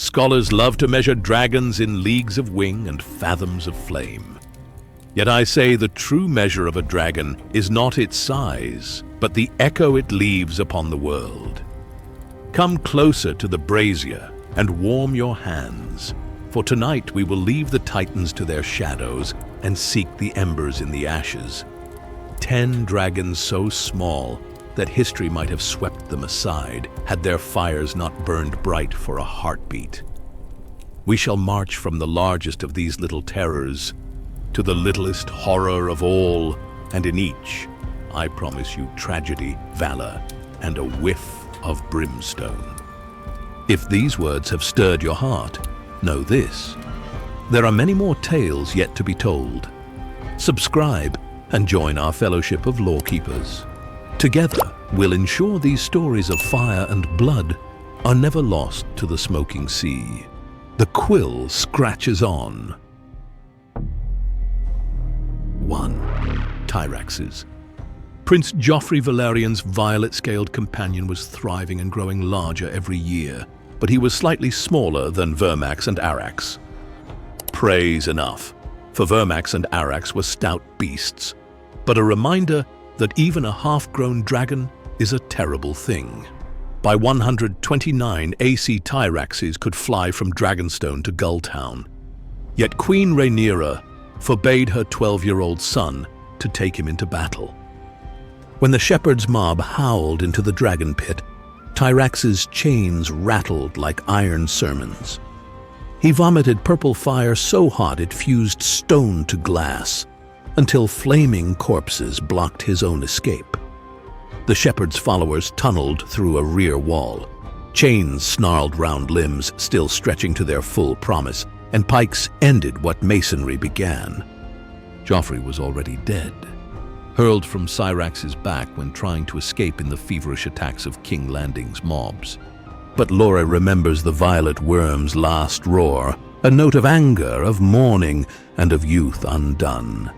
Scholars love to measure dragons in leagues of wing and fathoms of flame. Yet I say the true measure of a dragon is not its size, but the echo it leaves upon the world. Come closer to the brazier and warm your hands, for tonight we will leave the titans to their shadows and seek the embers in the ashes. 10 dragons so small that history might have swept them aside had their fires not burned bright for a heartbeat. We shall march from the largest of these little terrors to the littlest horror of all, and in each, I promise you tragedy, valor, and a whiff of brimstone. If these words have stirred your heart, know this: there are many more tales yet to be told. Subscribe and join our fellowship of lawkeepers. Together, we'll ensure these stories of fire and blood are never lost to the smoking sea. The quill scratches on. 1. Tyraxes. Prince Joffrey Valerian's violet-scaled companion was thriving and growing larger every year, but he was slightly smaller than Vermax and Arax. Praise enough, for Vermax and Arax were stout beasts, but a reminder that even a half-grown dragon is a terrible thing. By 129, AC Tyraxes could fly from Dragonstone to Gulltown. Yet Queen Rhaenyra forbade her 12-year-old son to take him into battle. When the shepherd's mob howled into the dragon pit, Tyrax's chains rattled like iron sermons. He vomited purple fire so hot it fused stone to glass, until flaming corpses blocked his own escape. The shepherd's followers tunneled through a rear wall. Chains snarled round limbs, still stretching to their full promise, and pikes ended what masonry began. Joffrey was already dead, hurled from Syrax's back when trying to escape in the feverish attacks of King Landing's mobs. But Laura remembers the violet Wyrms' last roar, a note of anger, of mourning, and of youth undone.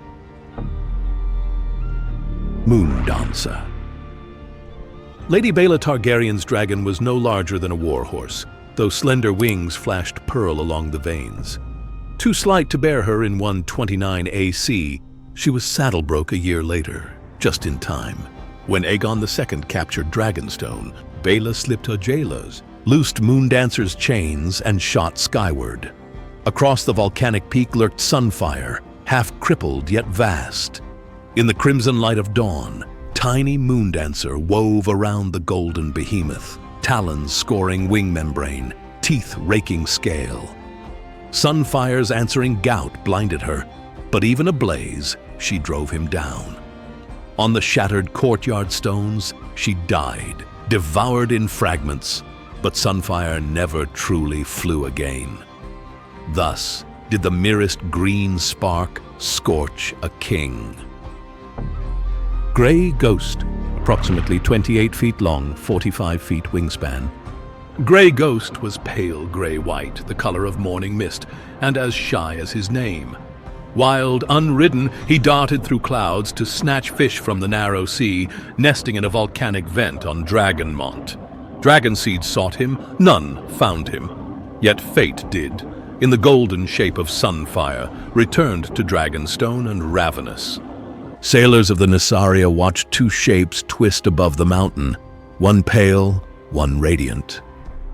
Moon Dancer. Lady Baela Targaryen's dragon was no larger than a warhorse, though slender wings flashed pearl along the veins. Too slight to bear her in 129 AC, she was saddle-broke a year later, just in time. When Aegon II captured Dragonstone, Baela slipped her jailers, loosed Moondancer's chains, and shot skyward. Across the volcanic peak lurked Sunfire, half-crippled yet vast. In the crimson light of dawn, tiny Moondancer wove around the golden behemoth, talons scoring wing membrane, teeth raking scale. Sunfire's answering gout blinded her, but even ablaze, she drove him down. On the shattered courtyard stones, she died, devoured in fragments, but Sunfire never truly flew again. Thus did the merest green spark scorch a king. Grey Ghost, approximately 28 feet long, 45 feet wingspan. Grey Ghost was pale grey-white, the color of morning mist, and as shy as his name. Wild, unridden, he darted through clouds to snatch fish from the narrow sea, nesting in a volcanic vent on Dragonmont. Dragonseed sought him, none found him. Yet fate did, in the golden shape of Sunfire, returned to Dragonstone and ravenous. Sailors of the Nessaria watched two shapes twist above the mountain, one pale, one radiant.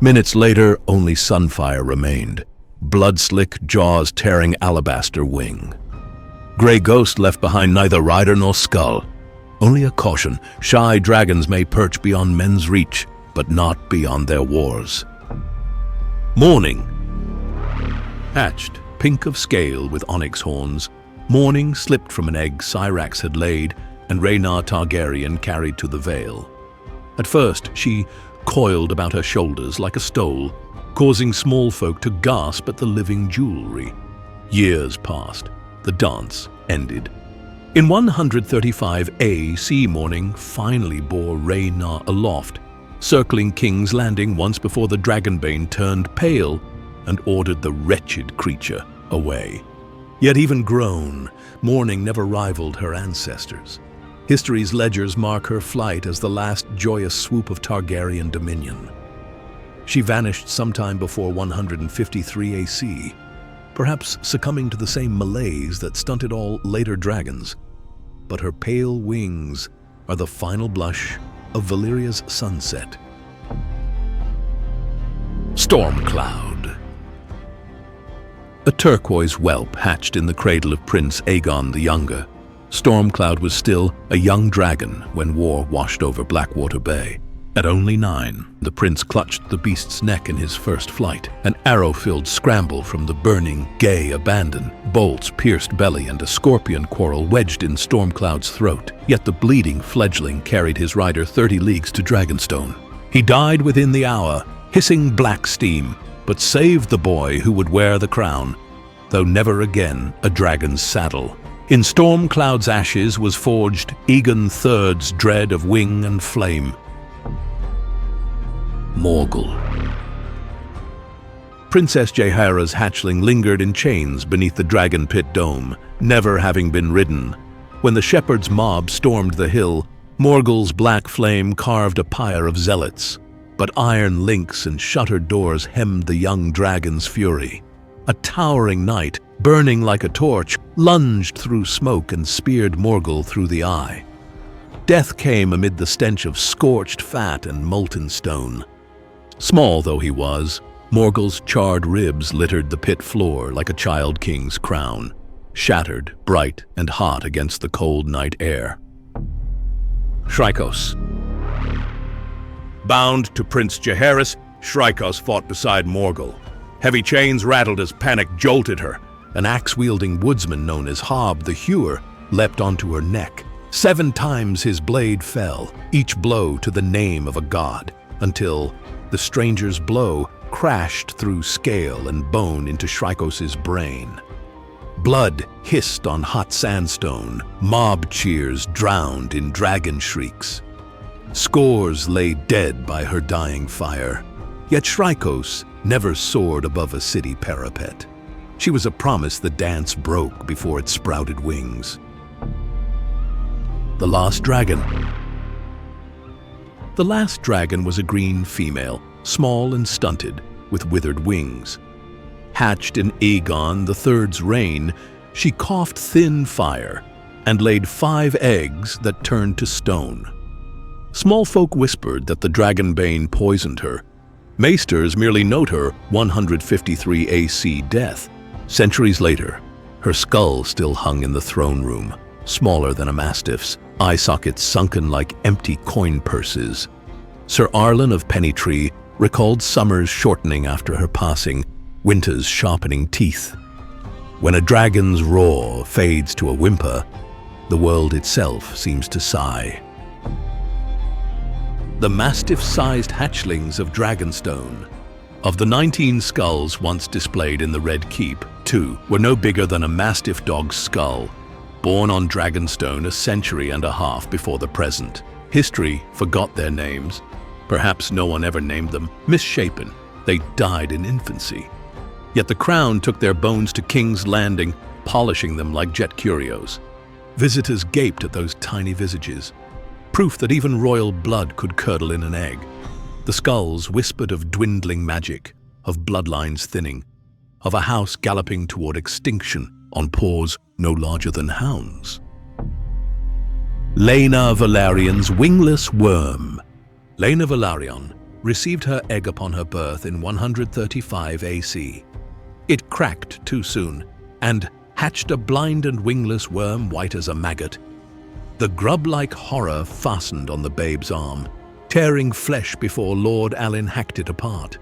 Minutes later, only Sunfire remained, blood-slick jaws tearing alabaster wing. Grey Ghost left behind neither rider nor skull. Only a caution: shy dragons may perch beyond men's reach, but not beyond their wars. Morning. Hatched, pink of scale with onyx horns, Morning slipped from an egg Syrax had laid and Rhaenyra Targaryen carried to the Vale. At first, she coiled about her shoulders like a stole, causing small folk to gasp at the living jewelry. Years passed. The dance ended. In 135 AC, Morning finally bore Rhaenyra aloft, circling King's Landing once before the Dragonbane turned pale and ordered the wretched creature away. Yet even grown, Morning never rivaled her ancestors. History's ledgers mark her flight as the last joyous swoop of Targaryen dominion. She vanished sometime before 153 AC, perhaps succumbing to the same malaise that stunted all later dragons. But her pale wings are the final blush of Valeria's sunset. Stormcloud. A turquoise whelp hatched in the cradle of Prince Aegon the Younger. Stormcloud was still a young dragon when war washed over Blackwater Bay. At only 9, the prince clutched the beast's neck in his first flight. An arrow-filled scramble from the burning, gay abandon, bolts pierced belly and a scorpion quarrel wedged in Stormcloud's throat. Yet the bleeding fledgling carried his rider 30 leagues to Dragonstone. He died within the hour, hissing black steam, but saved the boy who would wear the crown, though never again a dragon's saddle. In Stormcloud's ashes was forged Aegon III's dread of wing and flame. Morgle. Princess Jaehaera's hatchling lingered in chains beneath the dragon pit dome, never having been ridden. When the shepherd's mob stormed the hill, Morgle's black flame carved a pyre of zealots. But iron links and shuttered doors hemmed the young dragon's fury. A towering knight, burning like a torch, lunged through smoke and speared Morgle through the eye. Death came amid the stench of scorched fat and molten stone. Small though he was, Morgle's charred ribs littered the pit floor like a child king's crown, shattered, bright and hot against the cold night air. Shrios. Bound to Prince Jaehaerys, Shrios fought beside Morgle. Heavy chains rattled as panic jolted her. An axe-wielding woodsman known as Hob the Hewer leapt onto her neck. 7 times his blade fell, each blow to the name of a god, until the stranger's blow crashed through scale and bone into Shrios's brain. Blood hissed on hot sandstone, mob cheers drowned in dragon shrieks. Scores lay dead by her dying fire, yet Shrios never soared above a city parapet. She was a promise the dance broke before it sprouted wings. The Last Dragon. The last dragon was a green female, small and stunted, with withered wings. Hatched in Aegon III's reign, she coughed thin fire and laid 5 eggs that turned to stone. Small folk whispered that the dragonbane poisoned her. Maesters merely note her 153 AC death. Centuries later, her skull still hung in the throne room, smaller than a mastiff's, eye sockets sunken like empty coin purses. Sir Arlen of Pennytree recalled summers shortening after her passing, winters sharpening teeth. When a dragon's roar fades to a whimper, the world itself seems to sigh. The mastiff-sized hatchlings of Dragonstone. Of the 19 skulls once displayed in the Red Keep, 2 were no bigger than a mastiff dog's skull, born on Dragonstone a century and a half before the present. History forgot their names. Perhaps no one ever named them. Misshapen, they died in infancy. Yet the crown took their bones to King's Landing, polishing them like jet curios. Visitors gaped at those tiny visages, proof that even royal blood could curdle in an egg. The skulls whispered of dwindling magic, of bloodlines thinning, of a house galloping toward extinction on paws no larger than hounds. Lena Valerian's wingless worm. Lena Valerian received her egg upon her birth in 135 AC. It cracked too soon and hatched a blind and wingless worm white as a maggot. The grub-like horror fastened on the babe's arm, tearing flesh before Lord Alyn hacked it apart.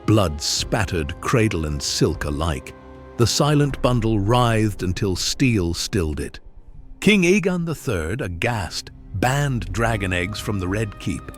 Blood spattered cradle and silk alike. The silent bundle writhed until steel stilled it. King Aegon III, aghast, banned dragon eggs from the Red Keep.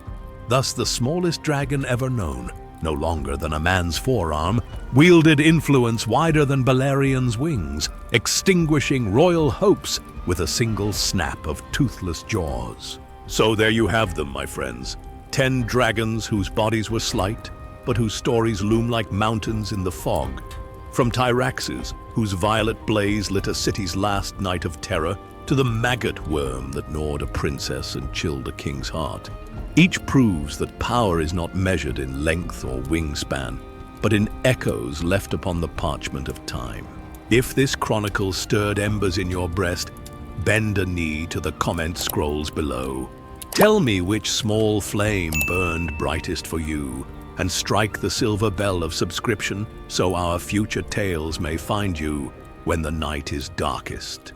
Thus the smallest dragon ever known, no longer than a man's forearm, wielded influence wider than Balerian's wings, extinguishing royal hopes with a single snap of toothless jaws. So there you have them, my friends. 10 dragons whose bodies were slight, but whose stories loom like mountains in the fog. From Tyraxes, whose violet blaze lit a city's last night of terror, to the maggot worm that gnawed a princess and chilled a king's heart. Each proves that power is not measured in length or wingspan, but in echoes left upon the parchment of time. If this chronicle stirred embers in your breast, bend a knee to the comment scrolls below. Tell me which small flame burned brightest for you, and strike the silver bell of subscription so our future tales may find you when the night is darkest.